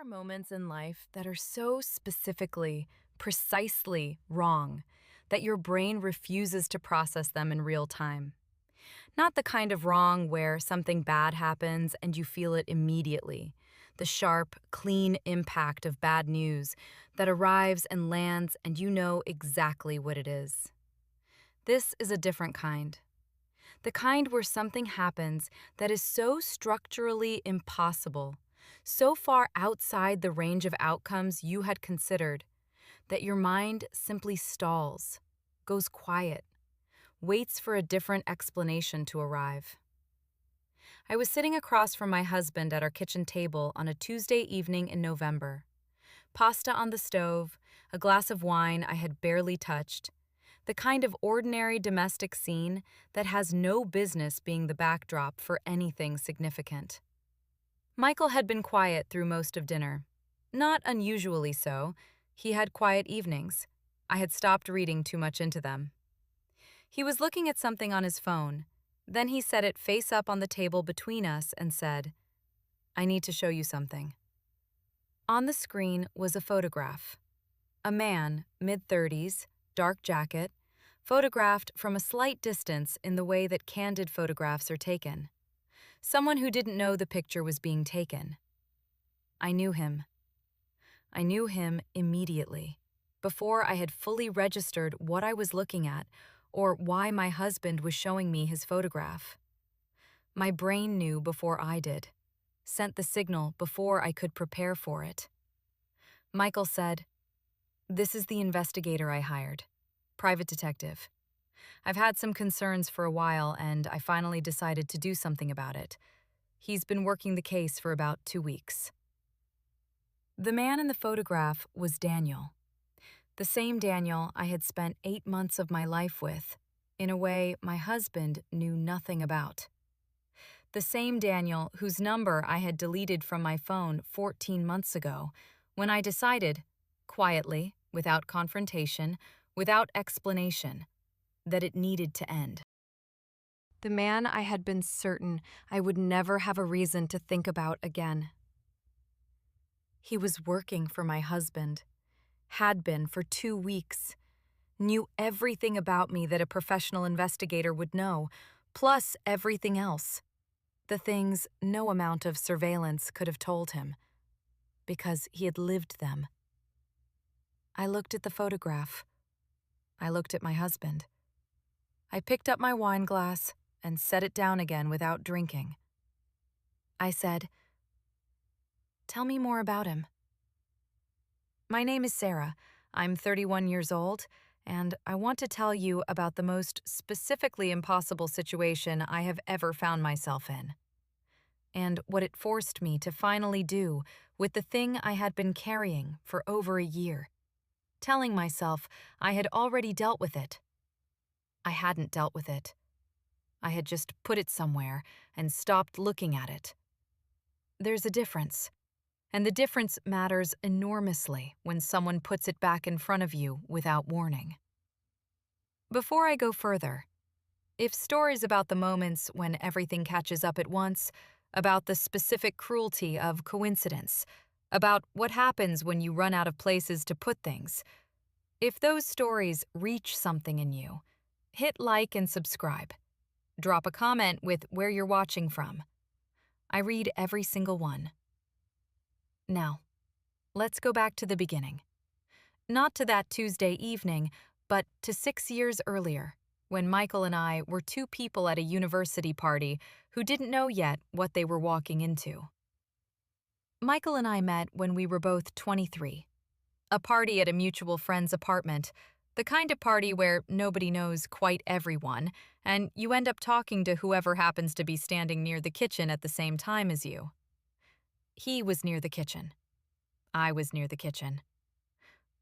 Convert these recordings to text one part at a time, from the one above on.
moments in life that are so specifically, precisely wrong that your brain refuses to process them in real time. Not the kind of wrong where something bad happens and you feel it immediately. The sharp, clean impact of bad news that arrives and lands and you know exactly what it is. This is a different kind. The kind where something happens that is so structurally impossible, so far outside the range of outcomes you had considered, that your mind simply stalls, goes quiet, waits for a different explanation to arrive. I was sitting across from my husband at our kitchen table on a Tuesday evening in November. Pasta on the stove, a glass of wine I had barely touched, the kind of ordinary domestic scene that has no business being the backdrop for anything significant. Michael had been quiet through most of dinner. Not unusually so. He had quiet evenings. I had stopped reading too much into them. He was looking at something on his phone. Then he set it face up on the table between us and said, "I need to show you something." On the screen was a photograph. A man, mid-30s, dark jacket, photographed from a slight distance in the way that candid photographs are taken. Someone who didn't know the picture was being taken. I knew him. I knew him immediately, before I had fully registered what I was looking at or why my husband was showing me his photograph. My brain knew before I did, sent the signal before I could prepare for it. Michael said, "This is the investigator I hired, private detective. I've had some concerns for a while and I finally decided to do something about it. He's been working the case for about 2 weeks." The man in the photograph was Daniel. The same Daniel I had spent 8 months of my life with, in a way my husband knew nothing about. The same Daniel whose number I had deleted from my phone 14 months ago, when I decided, quietly, without confrontation, without explanation, that it needed to end. The man I had been certain I would never have a reason to think about again. He was working for my husband, had been for 2 weeks, knew everything about me that a professional investigator would know, plus everything else. The things no amount of surveillance could have told him, because he had lived them. I looked at the photograph. I looked at my husband. I picked up my wine glass and set it down again without drinking. I said, "Tell me more about him." "My name is Sarah. I'm 31 years old, and I want to tell you about the most specifically impossible situation I have ever found myself in, and what it forced me to finally do with the thing I had been carrying for over a year, telling myself I had already dealt with it. I hadn't dealt with it. I had just put it somewhere and stopped looking at it. There's a difference. And the difference matters enormously when someone puts it back in front of you without warning. Before I go further, if stories about the moments when everything catches up at once, about the specific cruelty of coincidence, about what happens when you run out of places to put things, if those stories reach something in you, hit like and subscribe. Drop a comment with where you're watching from. I read every single one. Now, let's go back to the beginning. Not to that Tuesday evening, but to 6 years earlier, when Michael and I were 2 people at a university party who didn't know yet what they were walking into. Michael and I met when we were both 23. A party at a mutual friend's apartment, the kind of party where nobody knows quite everyone, and you end up talking to whoever happens to be standing near the kitchen at the same time as you. He was near the kitchen. I was near the kitchen.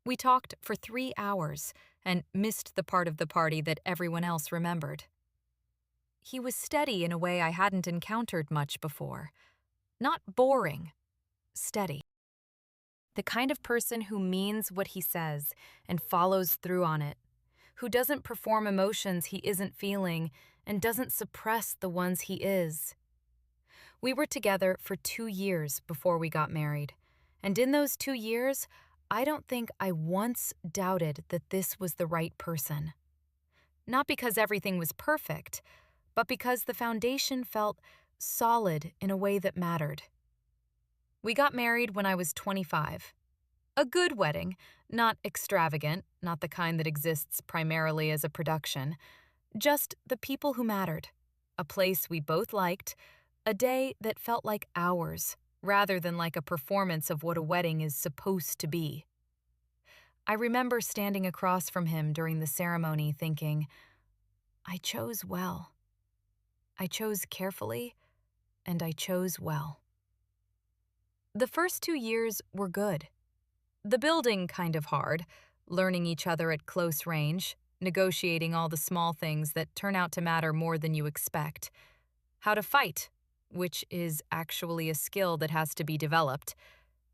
We talked for 3 hours and missed the part of the party that everyone else remembered. He was steady in a way I hadn't encountered much before. Not boring, steady. The kind of person who means what he says and follows through on it, who doesn't perform emotions he isn't feeling and doesn't suppress the ones he is. We were together for 2 years before we got married, And in those 2 years, I don't think I once doubted that this was the right person. Not because everything was perfect, but because the foundation felt solid in a way that mattered. We got married when I was 25. A good wedding, not extravagant, not the kind that exists primarily as a production, just the people who mattered, a place we both liked, a day that felt like ours, rather than like a performance of what a wedding is supposed to be. I remember standing across from him during the ceremony thinking, I chose well. I chose carefully, and I chose well. The first 2 years were good. The building kind of hard, learning each other at close range, negotiating all the small things that turn out to matter more than you expect. How to fight, which is actually a skill that has to be developed.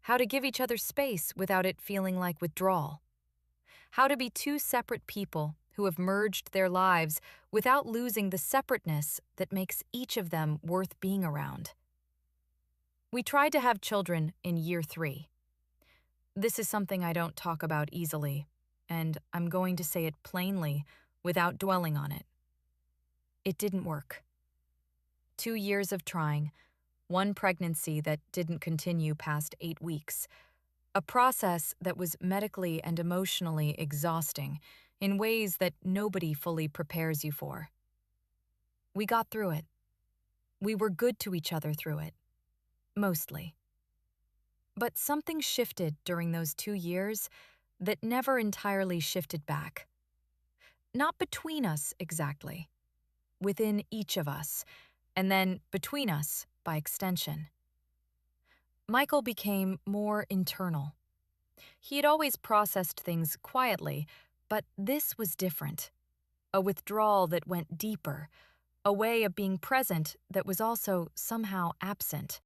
How to give each other space without it feeling like withdrawal. How to be two separate people who have merged their lives without losing the separateness that makes each of them worth being around. We tried to have children in year 3. This is something I don't talk about easily, and I'm going to say it plainly without dwelling on it. It didn't work. 2 years of trying, one pregnancy that didn't continue past 8 weeks, a process that was medically and emotionally exhausting in ways that nobody fully prepares you for. We got through it. We were good to each other through it. Mostly. But something shifted during those 2 years that never entirely shifted back. Not between us exactly, within each of us, and then between us by extension. Michael became more internal. He had always processed things quietly, but this was different. A withdrawal that went deeper, a way of being present that was also somehow absent.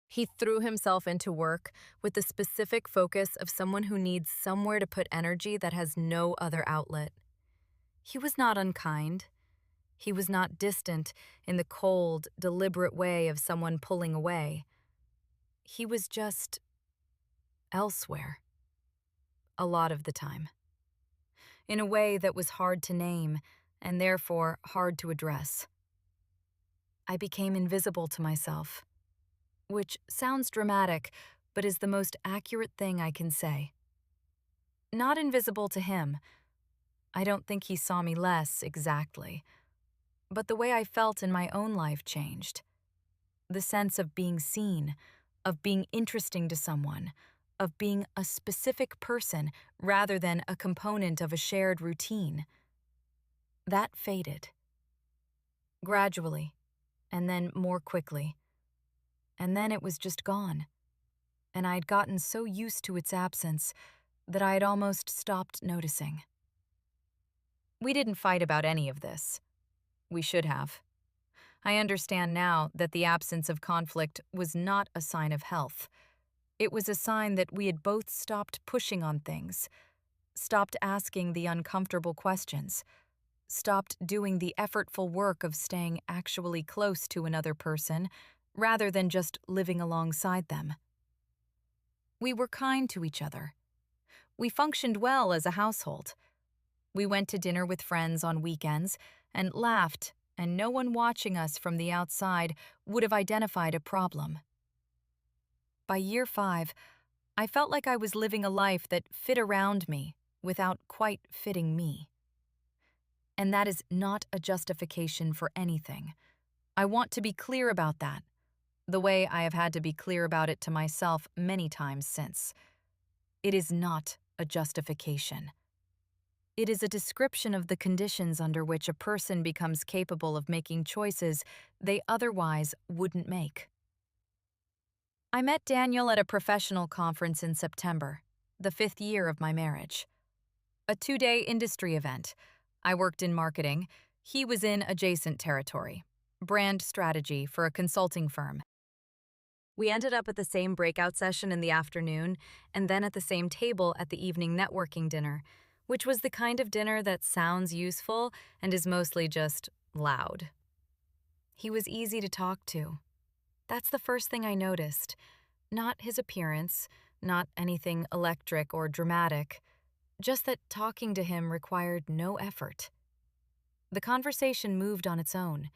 He threw himself into work with the specific focus of someone who needs somewhere to put energy that has no other outlet. He was not unkind. He was not distant in the cold, deliberate way of someone pulling away. He was just elsewhere. A lot of the time. In a way that was hard to name and therefore hard to address. I became invisible to myself. Which sounds dramatic, but is the most accurate thing I can say. Not invisible to him. I don't think he saw me less, exactly. But the way I felt in my own life changed. The sense of being seen, of being interesting to someone, of being a specific person rather than a component of a shared routine. That faded. Gradually, and then more quickly. And then it was just gone. And I'd gotten so used to its absence that I had almost stopped noticing. We didn't fight about any of this. We should have. I understand now that the absence of conflict was not a sign of health. It was a sign that we had both stopped pushing on things, stopped asking the uncomfortable questions, stopped doing the effortful work of staying actually close to another person rather than just living alongside them. We were kind to each other. We functioned well as a household. We went to dinner with friends on weekends and laughed, and no one watching us from the outside would have identified a problem. By year 5, I felt like I was living a life that fit around me without quite fitting me. And that is not a justification for anything. I want to be clear about that. The way I have had to be clear about it to myself many times since. It is not a justification. It is a description of the conditions under which a person becomes capable of making choices they otherwise wouldn't make. I met Daniel at a professional conference in September, the 5th year of my marriage. A 2-day industry event. I worked in marketing. He was in adjacent territory, brand strategy for a consulting firm. We ended up at the same breakout session in the afternoon and then at the same table at the evening networking dinner, which was the kind of dinner that sounds useful and is mostly just loud. He was easy to talk to. That's the first thing I noticed. Not his appearance, not anything electric or dramatic, just that talking to him required no effort. The conversation moved on its own.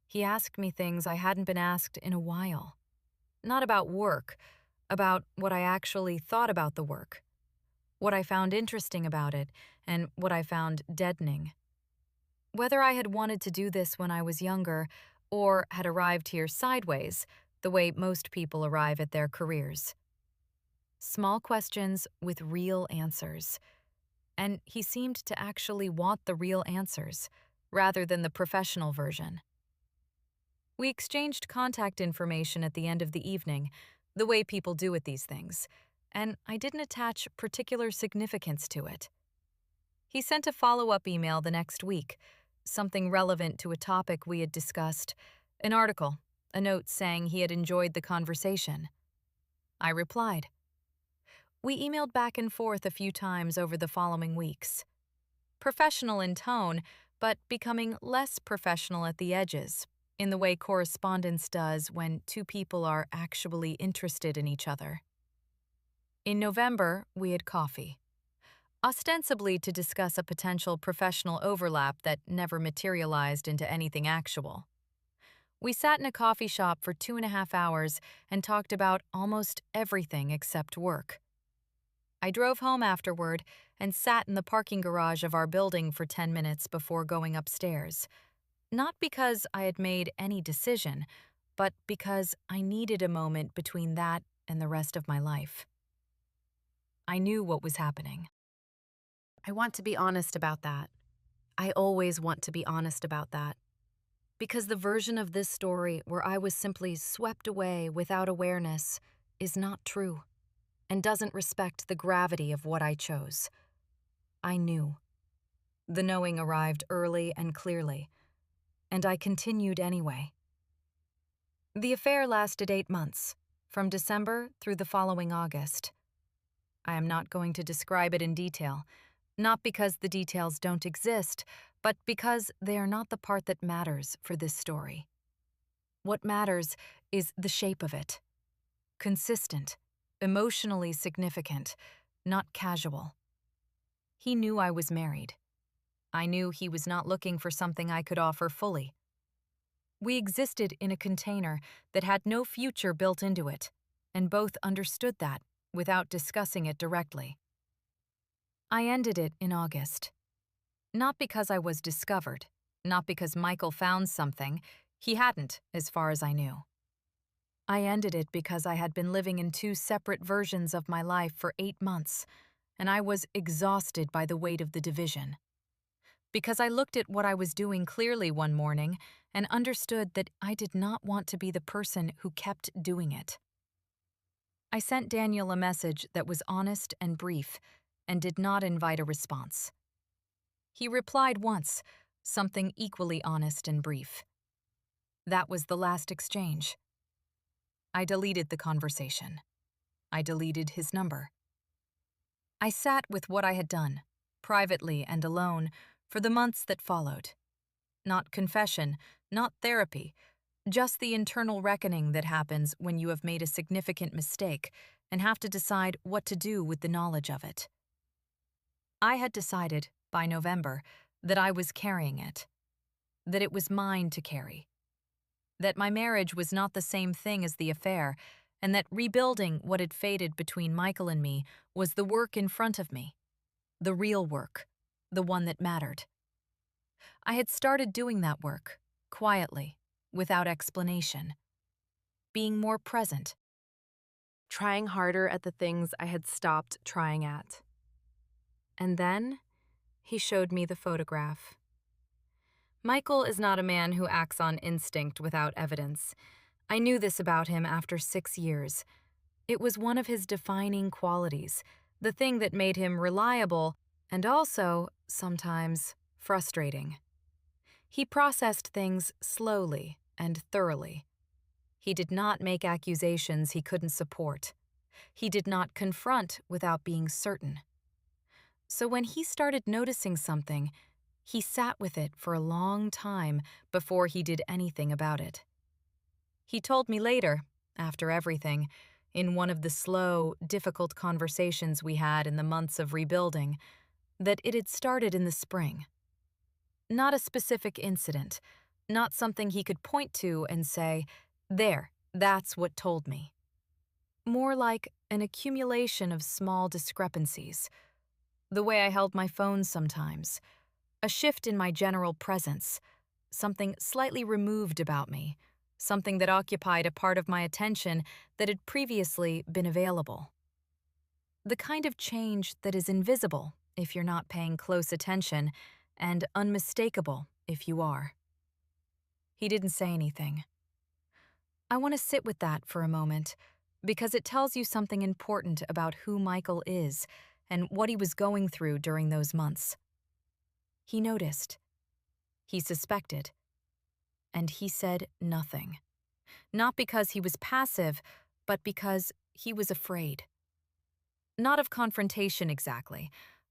He asked me things I hadn't been asked in a while. Not about work, about what I actually thought about the work, what I found interesting about it, and what I found deadening. Whether I had wanted to do this when I was younger, or had arrived here sideways, the way most people arrive at their careers. Small questions with real answers. And he seemed to actually want the real answers, rather than the professional version. We exchanged contact information at the end of the evening, the way people do at these things, and I didn't attach particular significance to it. He sent a follow-up email the next week, something relevant to a topic we had discussed, an article, a note saying he had enjoyed the conversation. I replied. We emailed back and forth a few times over the following weeks. Professional in tone, but becoming less professional at the edges, in the way correspondence does when two people are actually interested in each other. In November, we had coffee, ostensibly to discuss a potential professional overlap that never materialized into anything actual. We sat in a coffee shop for 2.5 hours and talked about almost everything except work. I drove home afterward and sat in the parking garage of our building for 10 minutes before going upstairs. Not because I had made any decision, but because I needed a moment between that and the rest of my life. I knew what was happening. I want to be honest about that. I always want to be honest about that. Because the version of this story where I was simply swept away without awareness is not true, and doesn't respect the gravity of what I chose. I knew. The knowing arrived early and clearly, and I continued anyway. The affair lasted 8 months, from December through the following August. I am not going to describe it in detail, not because the details don't exist, but because they are not the part that matters for this story. What matters is the shape of it. Consistent, emotionally significant, not casual. He knew I was married. I knew he was not looking for something I could offer fully. We existed in a container that had no future built into it, and both understood that without discussing it directly. I ended it in August. Not because I was discovered, not because Michael found something. He hadn't, as far as I knew. I ended it because I had been living in 2 separate versions of my life for 8 months, and I was exhausted by the weight of the division. Because I looked at what I was doing clearly one morning and understood that I did not want to be the person who kept doing it. I sent Daniel a message that was honest and brief and did not invite a response. He replied once, something equally honest and brief. That was the last exchange. I deleted the conversation. I deleted his number. I sat with what I had done, privately and alone, for the months that followed. Not confession, not therapy, just the internal reckoning that happens when you have made a significant mistake and have to decide what to do with the knowledge of it. I had decided, by November, that I was carrying it, that it was mine to carry, that my marriage was not the same thing as the affair, and that rebuilding what had faded between Michael and me was the work in front of me, the real work, the one that mattered. I had started doing that work, quietly, without explanation, being more present, trying harder at the things I had stopped trying at. And then, he showed me the photograph. Michael is not a man who acts on instinct without evidence. I knew this about him after 6 years. It was one of his defining qualities, the thing that made him reliable and also, sometimes, frustrating. He processed things slowly and thoroughly. He did not make accusations he couldn't support. He did not confront without being certain. So when he started noticing something, he sat with it for a long time before he did anything about it. He told me later, after everything, in one of the slow, difficult conversations we had in the months of rebuilding, that it had started in the spring. Not a specific incident, not something he could point to and say, "There, that's what told me." More like an accumulation of small discrepancies. The way I held my phone sometimes, a shift in my general presence, something slightly removed about me, something that occupied a part of my attention that had previously been available. The kind of change that is invisible if you're not paying close attention and unmistakable if you are. He didn't say anything. I want to sit with that for a moment because it tells you something important about who Michael is and what he was going through during those months. He noticed. He suspected. And he said nothing. Not because he was passive, but because he was afraid. Not of confrontation exactly.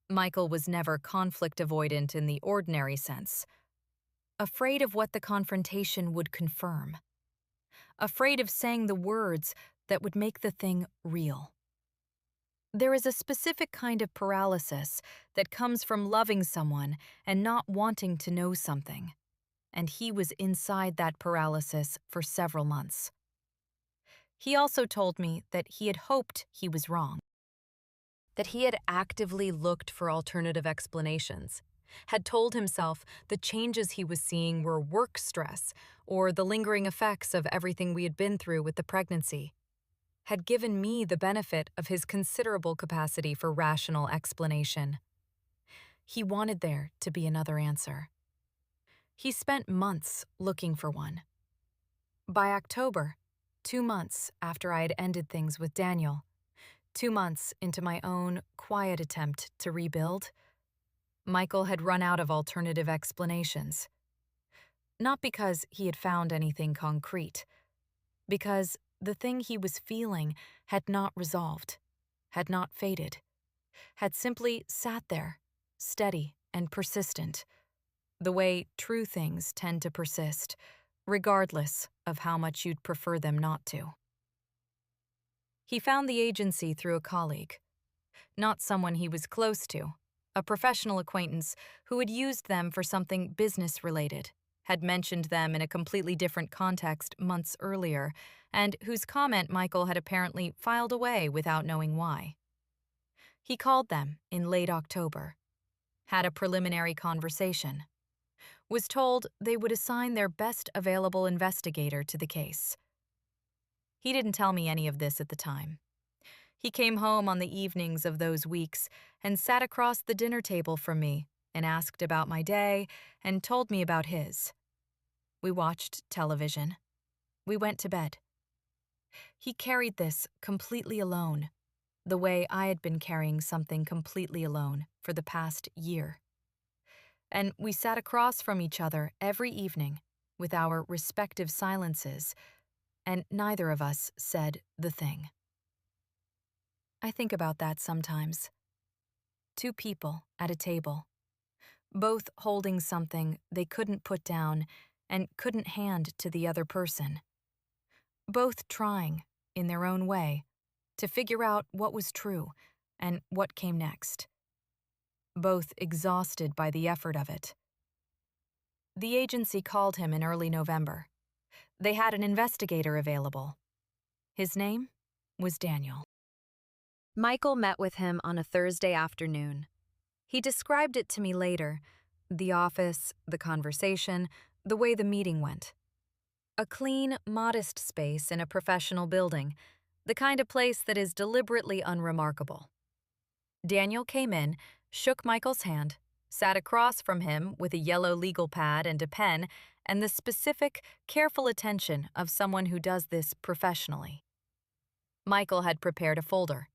Michael was never conflict avoidant in the ordinary sense. Afraid of what the confrontation would confirm. Afraid of saying the words that would make the thing real. There is a specific kind of paralysis that comes from loving someone and not wanting to know something. And he was inside that paralysis for several months. He also told me that he had hoped he was wrong. That he had actively looked for alternative explanations, had told himself the changes he was seeing were work stress or the lingering effects of everything we had been through with the pregnancy, had given me the benefit of his considerable capacity for rational explanation. He wanted there to be another answer. He spent months looking for one. By October, 2 months after I had ended things with Daniel, 2 months into my own quiet attempt to rebuild, Michael had run out of alternative explanations. Not because he had found anything concrete, because the thing he was feeling had not resolved, had not faded, had simply sat there, steady and persistent, the way true things tend to persist, regardless of how much you'd prefer them not to. He found the agency through a colleague, not someone he was close to, a professional acquaintance who had used them for something business-related, had mentioned them in a completely different context months earlier, and whose comment Michael had apparently filed away without knowing why. He called them in late October, had a preliminary conversation, was told they would assign their best available investigator to the case. He didn't tell me any of this at the time. He came home on the evenings of those weeks and sat across the dinner table from me and asked about my day and told me about his. We watched television. We went to bed. He carried this completely alone, the way I had been carrying something completely alone for the past year. And we sat across from each other every evening with our respective silences, and neither of us said the thing. I think about that sometimes. 2 people at a table, both holding something they couldn't put down and couldn't hand to the other person. Both trying, in their own way, to figure out what was true and what came next. Both exhausted by the effort of it. The agency called him in early November. They had an investigator available. His name was Daniel. Michael met with him on a Thursday afternoon. He described it to me later, the office, the conversation, the way the meeting went. A clean, modest space in a professional building, the kind of place that is deliberately unremarkable. Daniel came in, shook Michael's hand, sat across from him with a yellow legal pad and a pen and the specific, careful attention of someone who does this professionally. Michael had prepared a folder.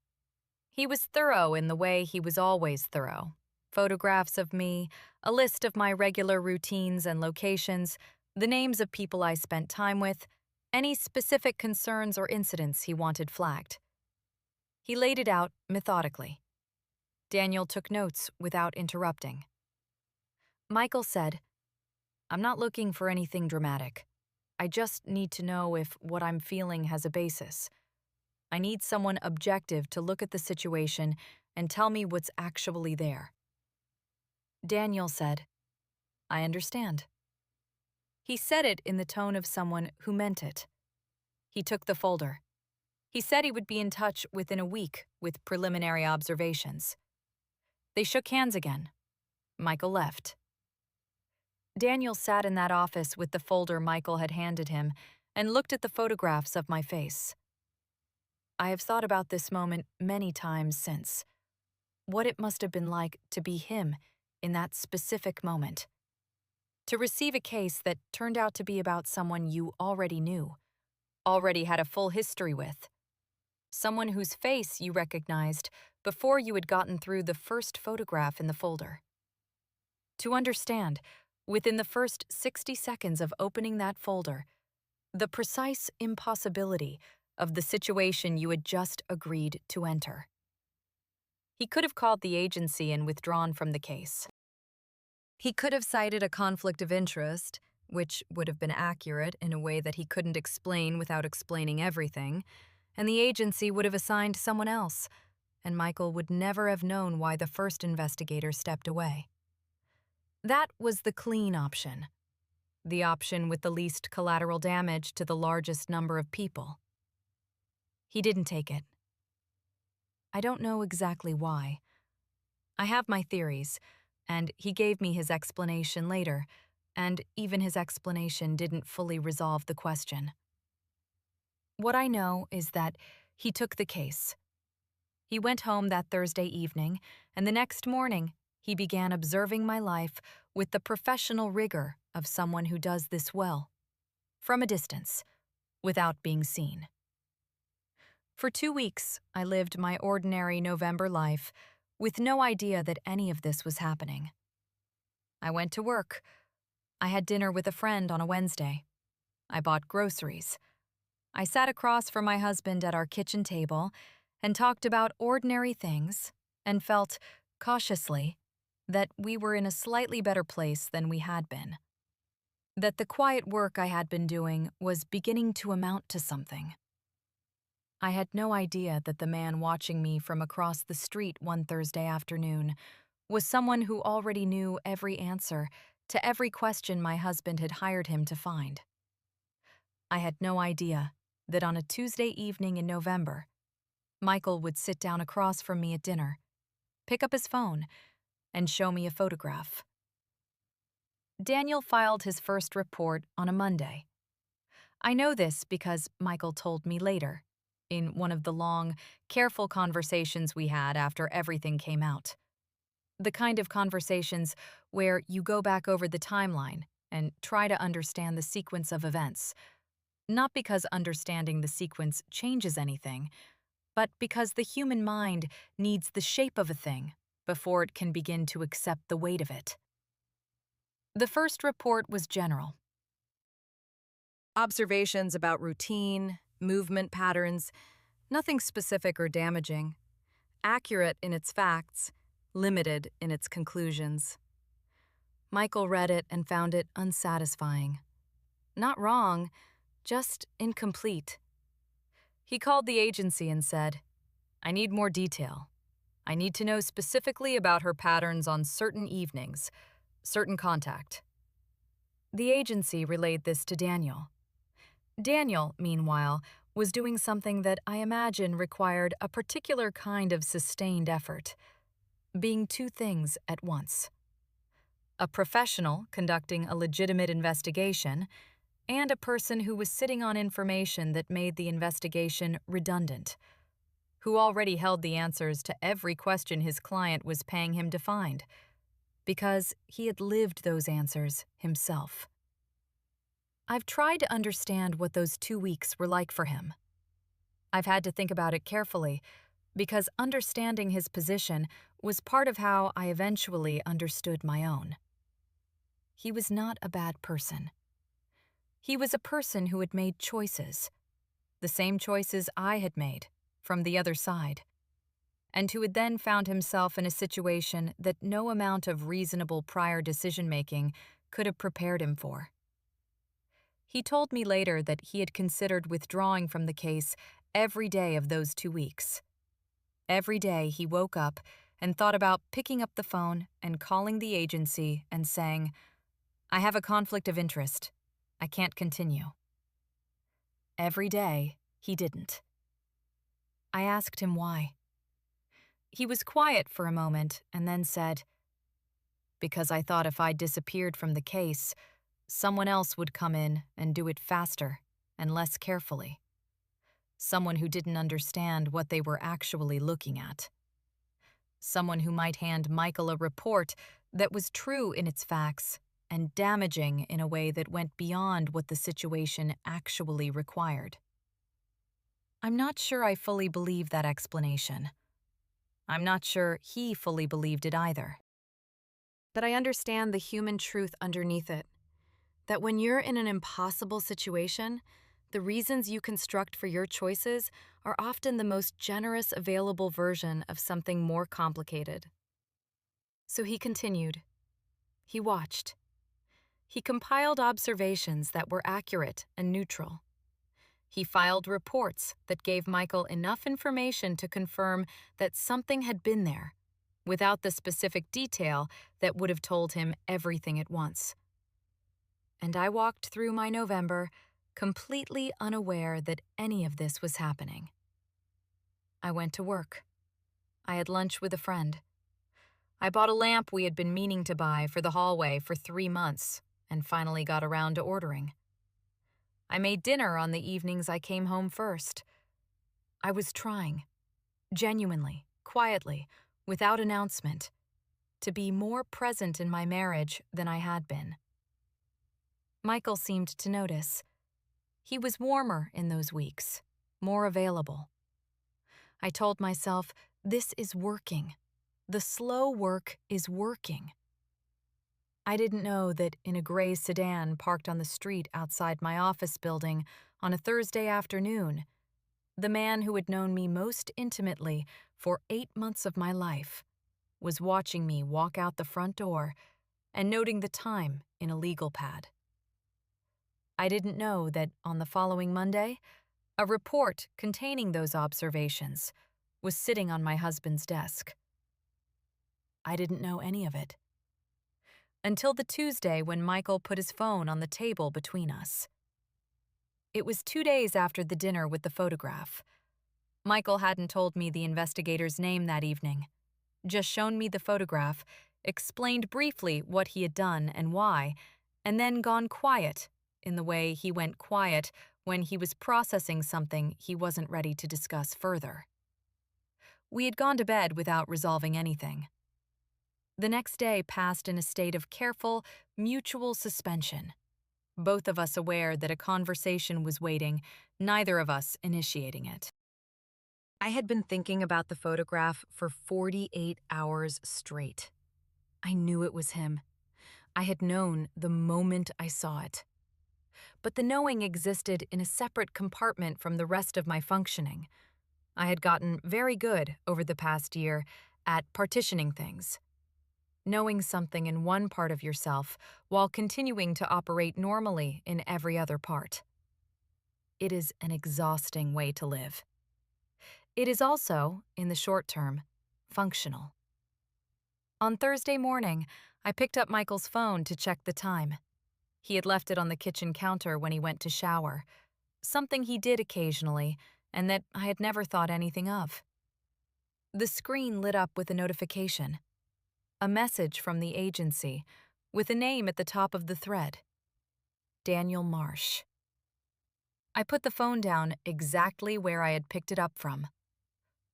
He was thorough in the way he was always thorough. Photographs of me, a list of my regular routines and locations, the names of people I spent time with, any specific concerns or incidents he wanted flagged. He laid it out methodically. Daniel took notes without interrupting. Michael said, "I'm not looking for anything dramatic. I just need to know if what I'm feeling has a basis. I need someone objective to look at the situation and tell me what's actually there." Daniel said, "I understand." He said it in the tone of someone who meant it. He took the folder. He said he would be in touch within a week with preliminary observations. They shook hands again. Michael left. Daniel sat in that office with the folder Michael had handed him and looked at the photographs of my face. I have thought about this moment many times since. What it must have been like to be him in that specific moment. To receive a case that turned out to be about someone you already knew, already had a full history with. Someone whose face you recognized before you had gotten through the first photograph in the folder. To understand, within the first 60 seconds of opening that folder, the precise impossibility of the situation you had just agreed to enter. He could have called the agency and withdrawn from the case. He could have cited a conflict of interest, which would have been accurate in a way that he couldn't explain without explaining everything, and the agency would have assigned someone else, and Michael would never have known why the first investigator stepped away. That was the clean option, the option with the least collateral damage to the largest number of people. He didn't take it. I don't know exactly why. I have my theories, and he gave me his explanation later, and even his explanation didn't fully resolve the question. What I know is that he took the case. He went home that Thursday evening, and the next morning, he began observing my life with the professional rigor of someone who does this well, from a distance, without being seen. For 2 weeks, I lived my ordinary November life with no idea that any of this was happening. I went to work. I had dinner with a friend on a Wednesday. I bought groceries. I sat across from my husband at our kitchen table and talked about ordinary things and felt, cautiously, that we were in a slightly better place than we had been. That the quiet work I had been doing was beginning to amount to something. I had no idea that the man watching me from across the street one Thursday afternoon was someone who already knew every answer to every question my husband had hired him to find. I had no idea that on a Tuesday evening in November, Michael would sit down across from me at dinner, pick up his phone, and show me a photograph. Daniel filed his first report on a Monday. I know this because Michael told me later, in one of the long, careful conversations we had after everything came out. The kind of conversations where you go back over the timeline and try to understand the sequence of events, not because understanding the sequence changes anything, but because the human mind needs the shape of a thing before it can begin to accept the weight of it. The first report was general. Observations about routine, movement patterns, nothing specific or damaging, accurate in its facts, limited in its conclusions. Michael read it and found it unsatisfying. Not wrong, just incomplete. He called the agency and said, "I need more detail. I need to know specifically about her patterns on certain evenings, certain contact." The agency relayed this to Daniel. Daniel, meanwhile, was doing something that I imagine required a particular kind of sustained effort, being two things at once. A professional conducting a legitimate investigation, and a person who was sitting on information that made the investigation redundant, who already held the answers to every question his client was paying him to find, because he had lived those answers himself. I've tried to understand what those 2 weeks were like for him. I've had to think about it carefully, because understanding his position was part of how I eventually understood my own. He was not a bad person. He was a person who had made choices, the same choices I had made, from the other side, and who had then found himself in a situation that no amount of reasonable prior decision-making could have prepared him for. He told me later that he had considered withdrawing from the case every day of those 2 weeks. Every day he woke up and thought about picking up the phone and calling the agency and saying, "I have a conflict of interest. I can't continue." Every day, he didn't. I asked him why. He was quiet for a moment and then said, "Because I thought if I disappeared from the case, someone else would come in and do it faster and less carefully. Someone who didn't understand what they were actually looking at. Someone who might hand Michael a report that was true in its facts and damaging in a way that went beyond what the situation actually required." I'm not sure I fully believe that explanation. I'm not sure he fully believed it either. But I understand the human truth underneath it. That when you're in an impossible situation, the reasons you construct for your choices are often the most generous available version of something more complicated. So he continued. He watched. He compiled observations that were accurate and neutral. He filed reports that gave Michael enough information to confirm that something had been there, without the specific detail that would have told him everything at once. And I walked through my November completely unaware that any of this was happening. I went to work. I had lunch with a friend. I bought a lamp we had been meaning to buy for the hallway for 3 months and finally got around to ordering. I made dinner on the evenings I came home first. I was trying, genuinely, quietly, without announcement, to be more present in my marriage than I had been. Michael seemed to notice. He was warmer in those weeks, more available. I told myself, this is working. The slow work is working. I didn't know that in a gray sedan parked on the street outside my office building on a Thursday afternoon, the man who had known me most intimately for 8 months of my life was watching me walk out the front door and noting the time in a legal pad. I didn't know that on the following Monday, a report containing those observations was sitting on my husband's desk. I didn't know any of it. Until the Tuesday when Michael put his phone on the table between us. It was 2 days after the dinner with the photograph. Michael hadn't told me the investigator's name that evening, just shown me the photograph, explained briefly what he had done and why, and then gone quiet in the way he went quiet when he was processing something he wasn't ready to discuss further. We had gone to bed without resolving anything. The next day passed in a state of careful, mutual suspension. Both of us aware that a conversation was waiting, neither of us initiating it. I had been thinking about the photograph for 48 hours straight. I knew it was him. I had known the moment I saw it. But the knowing existed in a separate compartment from the rest of my functioning. I had gotten very good over the past year at partitioning things. Knowing something in one part of yourself while continuing to operate normally in every other part. It is an exhausting way to live. It is also, in the short term, functional. On Thursday morning, I picked up Michael's phone to check the time. He had left it on the kitchen counter when he went to shower, something he did occasionally and that I had never thought anything of. The screen lit up with a notification. A message from the agency, with a name at the top of the thread. Daniel Marsh. I put the phone down exactly where I had picked it up from.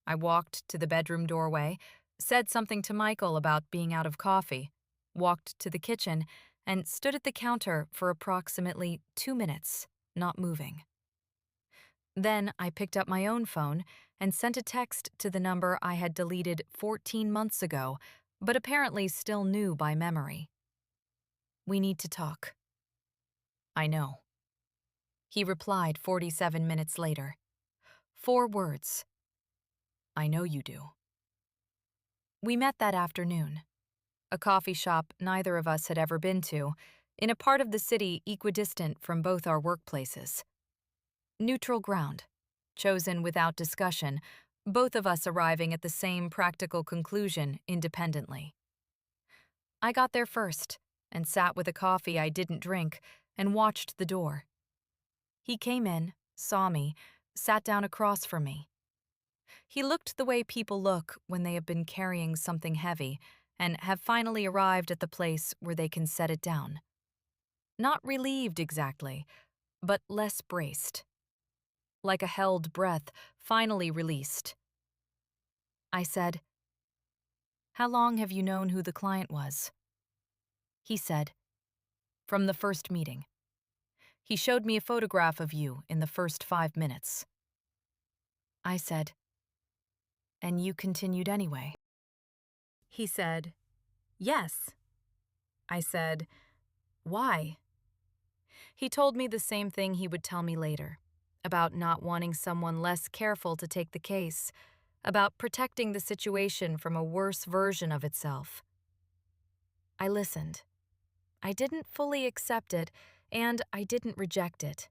I walked to the bedroom doorway, said something to Michael about being out of coffee, walked to the kitchen, and stood at the counter for approximately 2 minutes, not moving. Then I picked up my own phone and sent a text to the number I had deleted 14 months ago, but apparently still knew by memory. We need to talk. I know. He replied 47 minutes later. 4 words. I know you do. We met that afternoon. A coffee shop neither of us had ever been to, in a part of the city equidistant from both our workplaces. Neutral ground. chosen without discussion, both of us arriving at the same practical conclusion independently. I got there first and sat with a coffee I didn't drink and watched the door. He came in, saw me, sat down across from me. He looked the way people look when they have been carrying something heavy and have finally arrived at the place where they can set it down. Not relieved exactly, but less braced. Like a held breath, finally released. I said, "How long have you known who the client was?" He said, "From the first meeting. He showed me a photograph of you in the first 5 minutes." I said, "And you continued anyway?" He said, "Yes." I said, "Why?" He told me the same thing he would tell me later, about not wanting someone less careful to take the case, about protecting the situation from a worse version of itself. I listened. I didn't fully accept it, and I didn't reject it.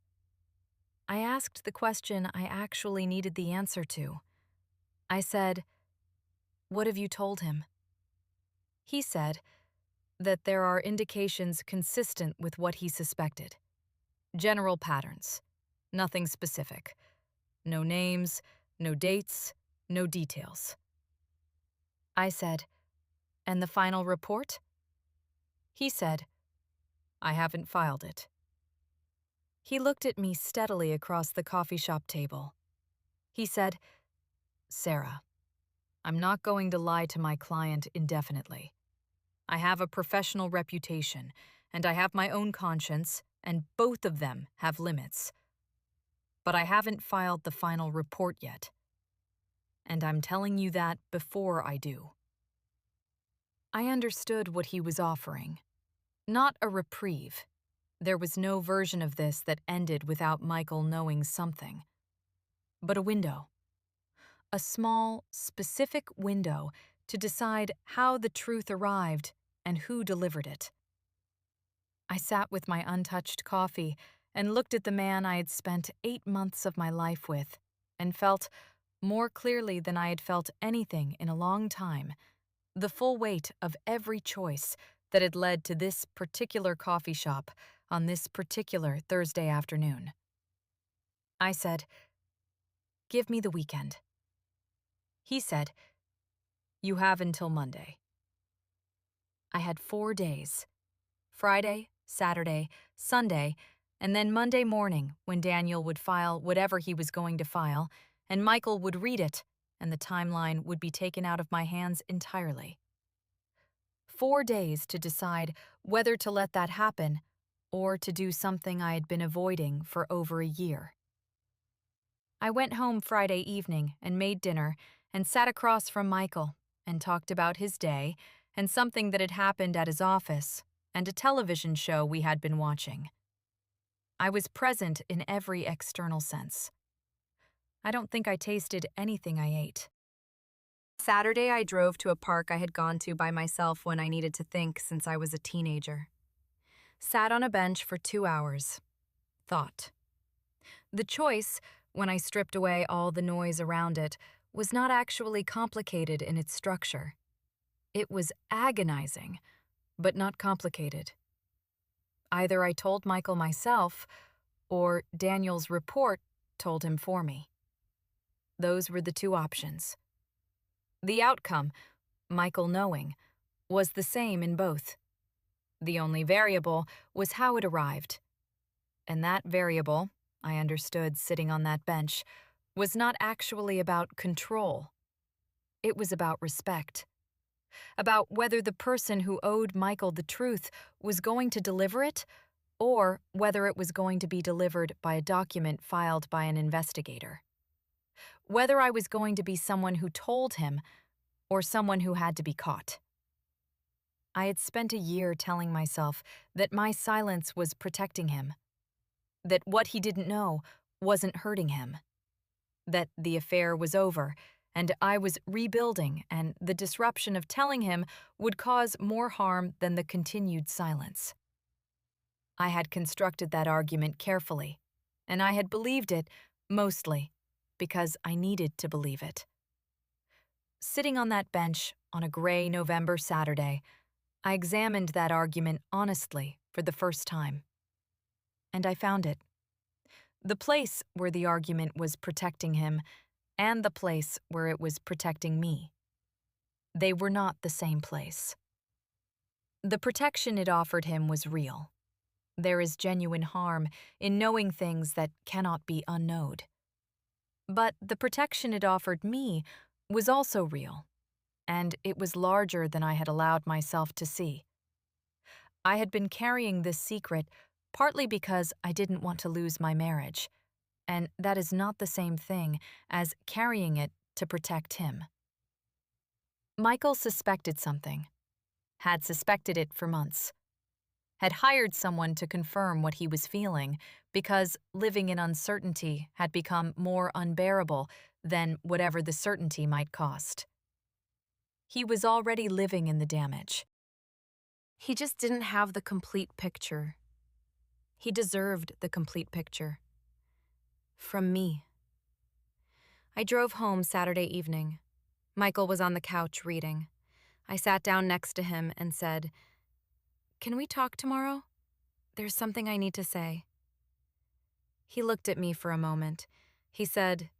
I asked the question I actually needed the answer to. I said, "What have you told him?" He said that there are indications consistent with what he suspected. General patterns. Nothing specific. No names, no dates, no details. I said, "And the final report?" He said, "I haven't filed it." He looked at me steadily across the coffee shop table. He said, "Sarah, I'm not going to lie to my client indefinitely. I have a professional reputation, and I have my own conscience, and both of them have limits. But I haven't filed the final report yet. And I'm telling you that before I do." I understood what he was offering. Not a reprieve. There was no version of this that ended without Michael knowing something. But a window. A small, specific window to decide how the truth arrived and who delivered it. I sat with my untouched coffee and looked at the man I had spent 8 months of my life with and felt, more clearly than I had felt anything in a long time, the full weight of every choice that had led to this particular coffee shop on this particular Thursday afternoon. I said, "Give me the weekend." He said, "You have until Monday." I had 4 days. Friday, Saturday, Sunday, and then Monday morning when Daniel would file whatever he was going to file, and Michael would read it, and the timeline would be taken out of my hands entirely. 4 days to decide whether to let that happen or to do something I had been avoiding for over a year. I went home Friday evening and made dinner and sat across from Michael and talked about his day and something that had happened at his office and a television show we had been watching. I was present in every external sense. I don't think I tasted anything I ate. Saturday, I drove to a park I had gone to by myself when I needed to think since I was a teenager. Sat on a bench for 2 hours. Thought. The choice, when I stripped away all the noise around it, was not actually complicated in its structure. It was agonizing, but not complicated. Either I told Michael myself, or Daniel's report told him for me. Those were the 2 options. The outcome, Michael knowing, was the same in both. The only variable was how it arrived. And that variable, I understood sitting on that bench, was not actually about control. It was about respect. About whether the person who owed Michael the truth was going to deliver it, or whether it was going to be delivered by a document filed by an investigator. Whether I was going to be someone who told him, or someone who had to be caught. I had spent a year telling myself that my silence was protecting him, that what he didn't know wasn't hurting him, that the affair was over and I was rebuilding and the disruption of telling him would cause more harm than the continued silence. I had constructed that argument carefully, and I had believed it, mostly, because I needed to believe it. Sitting on that bench on a gray November Saturday, I examined that argument honestly for the first time. And I found it. The place where the argument was protecting him and the place where it was protecting me. They were not the same place. The protection it offered him was real. There is genuine harm in knowing things that cannot be unknowed. But the protection it offered me was also real, and it was larger than I had allowed myself to see. I had been carrying this secret partly because I didn't want to lose my marriage, and that is not the same thing as carrying it to protect him. Michael suspected something, had suspected it for months, had hired someone to confirm what he was feeling because living in uncertainty had become more unbearable than whatever the certainty might cost. He was already living in the damage. He just didn't have the complete picture. He deserved the complete picture. From me. I drove home Saturday evening. Michael was on the couch reading. I sat down next to him and said, "Can we talk tomorrow? There's something I need to say." He looked at me for a moment. He said,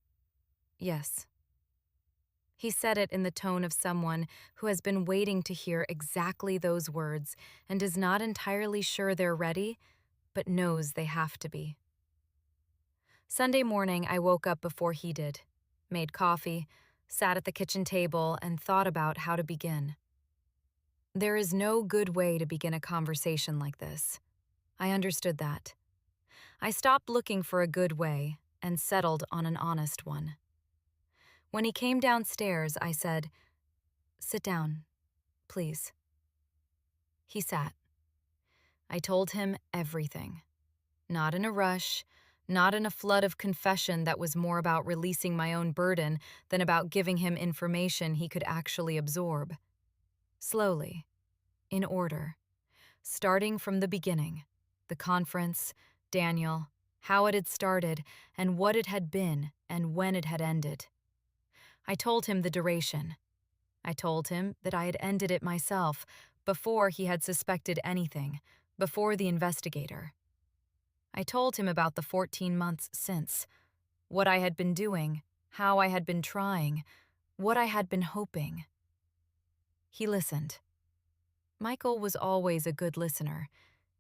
"Yes." He said it in the tone of someone who has been waiting to hear exactly those words and is not entirely sure they're ready, but knows they have to be. Sunday morning, I woke up before he did, made coffee, sat at the kitchen table, and thought about how to begin. There is no good way to begin a conversation like this. I understood that. I stopped looking for a good way and settled on an honest one. When he came downstairs, I said, "Sit down, please." He sat. I told him everything. Not in a rush, not in a flood of confession that was more about releasing my own burden than about giving him information he could actually absorb. Slowly, in order, starting from the beginning, the conference, Daniel, how it had started, and what it had been, and when it had ended. I told him the duration. I told him that I had ended it myself, before he had suspected anything, before the investigator. I told him about the 14 months since, what I had been doing, how I had been trying, what I had been hoping. He listened. Michael was always a good listener.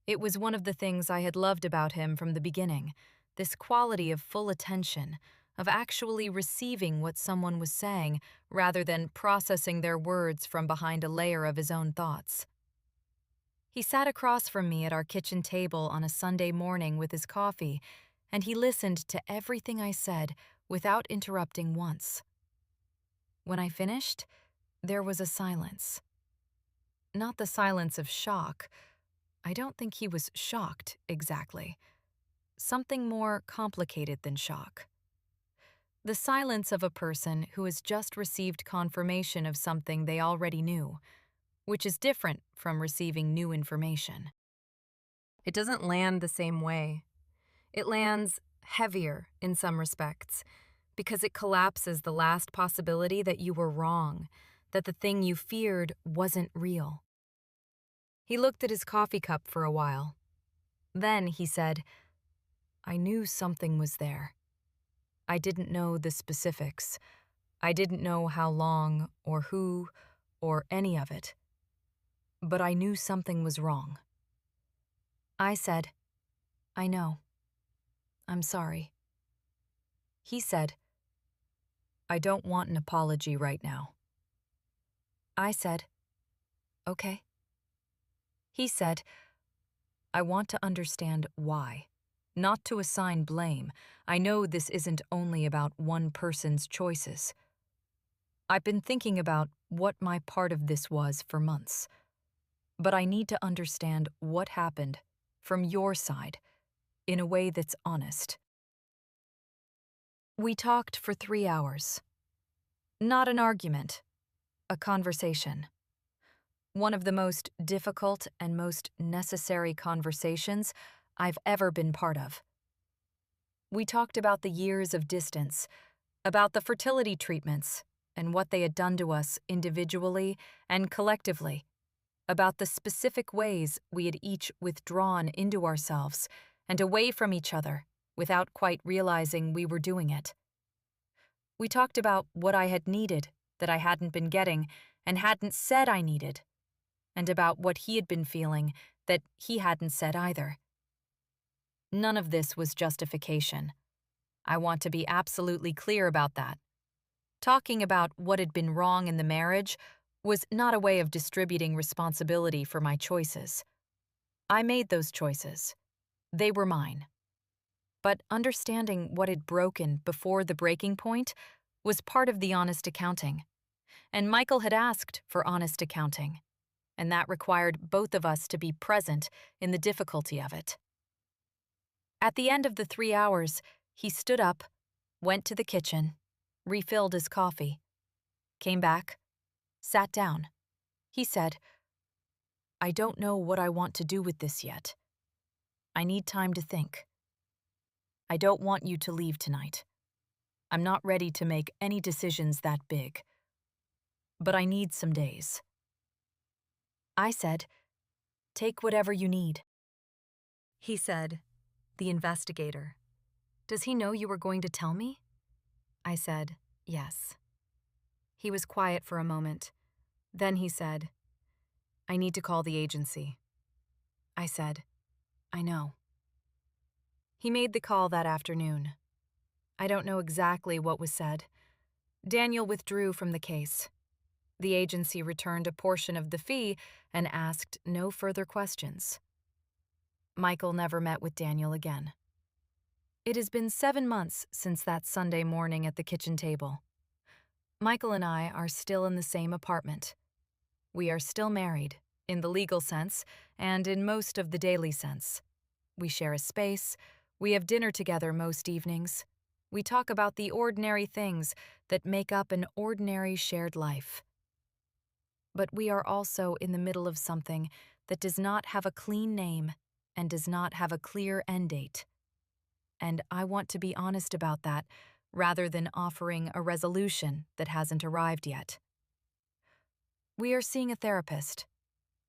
It was one of the things I had loved about him from the beginning, this quality of full attention, of actually receiving what someone was saying rather than processing their words from behind a layer of his own thoughts. He sat across from me at our kitchen table on a Sunday morning with his coffee, and he listened to everything I said without interrupting once. When I finished, there was a silence. Not the silence of shock. I don't think he was shocked, exactly. Something more complicated than shock. The silence of a person who has just received confirmation of something they already knew, which is different from receiving new information. It doesn't land the same way. It lands heavier in some respects, because it collapses the last possibility that you were wrong, that the thing you feared wasn't real. He looked at his coffee cup for a while. Then he said, "I knew something was there. I didn't know the specifics. I didn't know how long or who or any of it. But I knew something was wrong." I said, "I know. I'm sorry." He said, "I don't want an apology right now." I said, "Okay." He said, "I want to understand why, not to assign blame. I know this isn't only about one person's choices. I've been thinking about what my part of this was for months. But I need to understand what happened from your side in a way that's honest." We talked for 3 hours. Not an argument, a conversation. One of the most difficult and most necessary conversations I've ever been part of. We talked about the years of distance, about the fertility treatments and what they had done to us individually and collectively, about the specific ways we had each withdrawn into ourselves and away from each other without quite realizing we were doing it. We talked about what I had needed that I hadn't been getting and hadn't said I needed, and about what he had been feeling that he hadn't said either. None of this was justification. I want to be absolutely clear about that. Talking about what had been wrong in the marriage was not a way of distributing responsibility for my choices. I made those choices. They were mine. But understanding what had broken before the breaking point was part of the honest accounting. And Michael had asked for honest accounting, and that required both of us to be present in the difficulty of it. At the end of the 3 hours, he stood up, went to the kitchen, refilled his coffee, came back, sat down. He said, "I don't know what I want to do with this yet. I need time to think. I don't want you to leave tonight. I'm not ready to make any decisions that big. But I need some days." I said, "Take whatever you need." He said, "The investigator. Does he know you were going to tell me?" I said, "Yes." He was quiet for a moment. Then he said, "I need to call the agency." I said, "I know." He made the call that afternoon. I don't know exactly what was said. Daniel withdrew from the case. The agency returned a portion of the fee and asked no further questions. Michael never met with Daniel again. It has been 7 months since that Sunday morning at the kitchen table. Michael and I are still in the same apartment. We are still married, in the legal sense and in most of the daily sense. We share a space. We have dinner together most evenings. We talk about the ordinary things that make up an ordinary shared life. But we are also in the middle of something that does not have a clean name and does not have a clear end date. And I want to be honest about that rather than offering a resolution that hasn't arrived yet. We are seeing a therapist,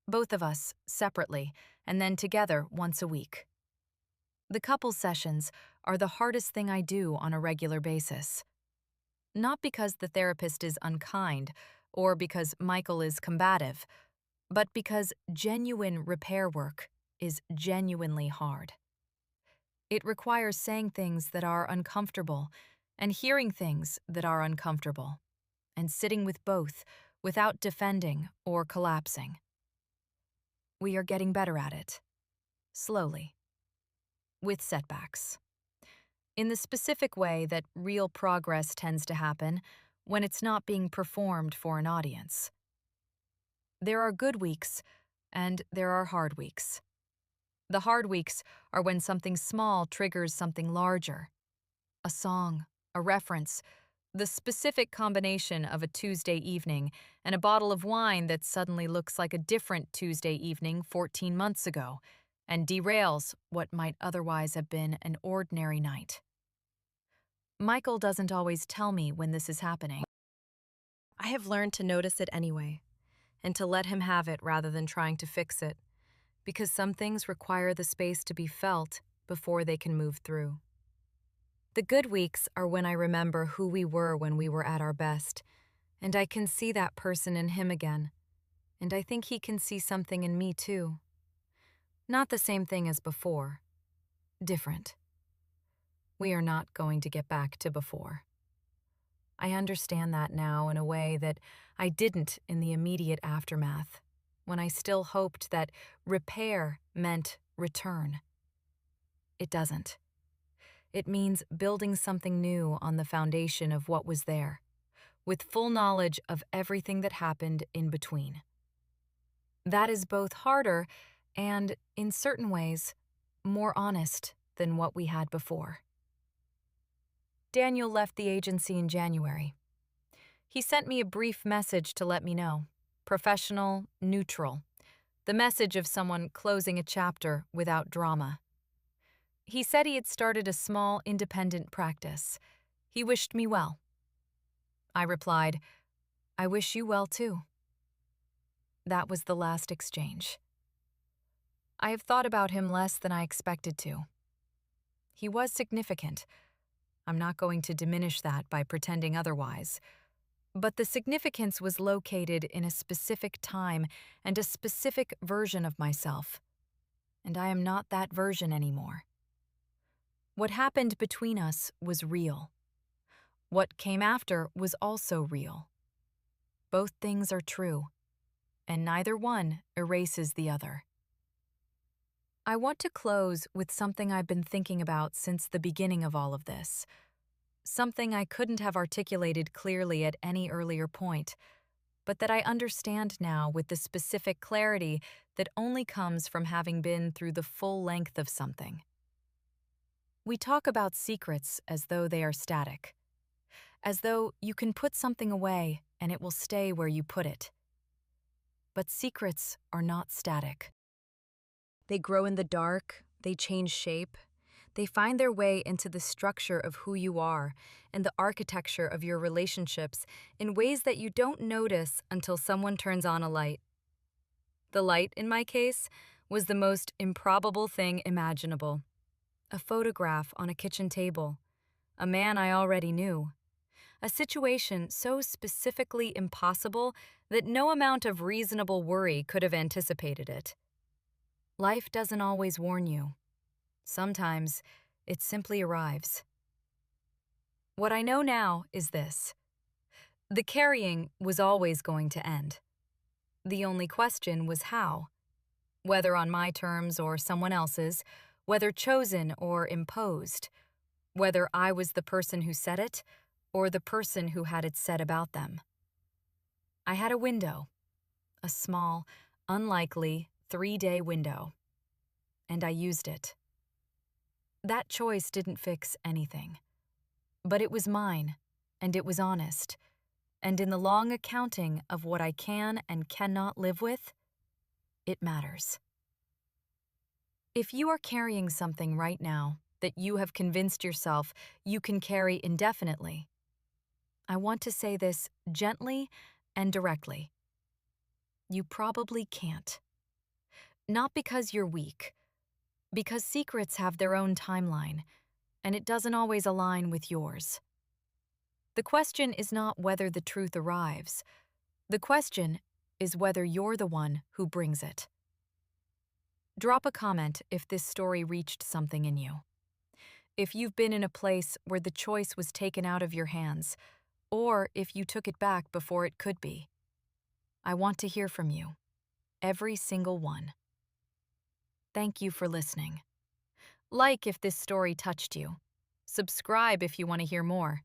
both of us separately and then together once a week. The couple sessions are the hardest thing I do on a regular basis. Not because the therapist is unkind or because Michael is combative, but because genuine repair work is genuinely hard. It requires saying things that are uncomfortable and hearing things that are uncomfortable, and sitting with both without defending or collapsing. We are getting better at it, slowly, with setbacks, in the specific way that real progress tends to happen when it's not being performed for an audience. There are good weeks, and there are hard weeks. The hard weeks are when something small triggers something larger. A song, a reference, the specific combination of a Tuesday evening and a bottle of wine that suddenly looks like a different Tuesday evening 14 months ago and derails what might otherwise have been an ordinary night. Michael doesn't always tell me when this is happening. I have learned to notice it anyway, and to let him have it rather than trying to fix it, because some things require the space to be felt before they can move through. The good weeks are when I remember who we were when we were at our best, and I can see that person in him again, and I think he can see something in me too. Not the same thing as before. Different. We are not going to get back to before. I understand that now in a way that I didn't in the immediate aftermath, when I still hoped that repair meant return. It doesn't. It means building something new on the foundation of what was there, with full knowledge of everything that happened in between. That is both harder and, in certain ways, more honest than what we had before. Daniel left the agency in January. He sent me a brief message to let me know. Professional, neutral. The message of someone closing a chapter without drama. He said he had started a small, independent practice. He wished me well, I replied, "I wish you well too." That was the last exchange. I have thought about him less than I expected to. He was significant. I'm not going to diminish that by pretending otherwise. But the significance was located in a specific time and a specific version of myself. And I am not that version anymore. What happened between us was real. What came after was also real. Both things are true, and neither one erases the other. I want to close with something I've been thinking about since the beginning of all of this. Something I couldn't have articulated clearly at any earlier point, but that I understand now with the specific clarity that only comes from having been through the full length of something. We talk about secrets as though they are static, as though you can put something away and it will stay where you put it. But secrets are not static. They grow in the dark, they change shape, they find their way into the structure of who you are and the architecture of your relationships in ways that you don't notice until someone turns on a light. The light, in my case, was the most improbable thing imaginable. A photograph on a kitchen table, a man I already knew, a situation so specifically impossible that no amount of reasonable worry could have anticipated it. Life doesn't always warn you. Sometimes it simply arrives. What I know now is this. The carrying was always going to end. The only question was how. Whether on my terms or someone else's, whether chosen or imposed, whether I was the person who said it or the person who had it said about them. I had a window, a small, unlikely 3-day window, and I used it. That choice didn't fix anything, but it was mine, and it was honest, and in the long accounting of what I can and cannot live with, it matters. If you are carrying something right now that you have convinced yourself you can carry indefinitely, I want to say this gently and directly. You probably can't. Not because you're weak, because secrets have their own timeline, and it doesn't always align with yours. The question is not whether the truth arrives. The question is whether you're the one who brings it. Drop a comment if this story reached something in you. If you've been in a place where the choice was taken out of your hands, or if you took it back before it could be. I want to hear from you. Every single one. Thank you for listening. Like if this story touched you. Subscribe if you want to hear more.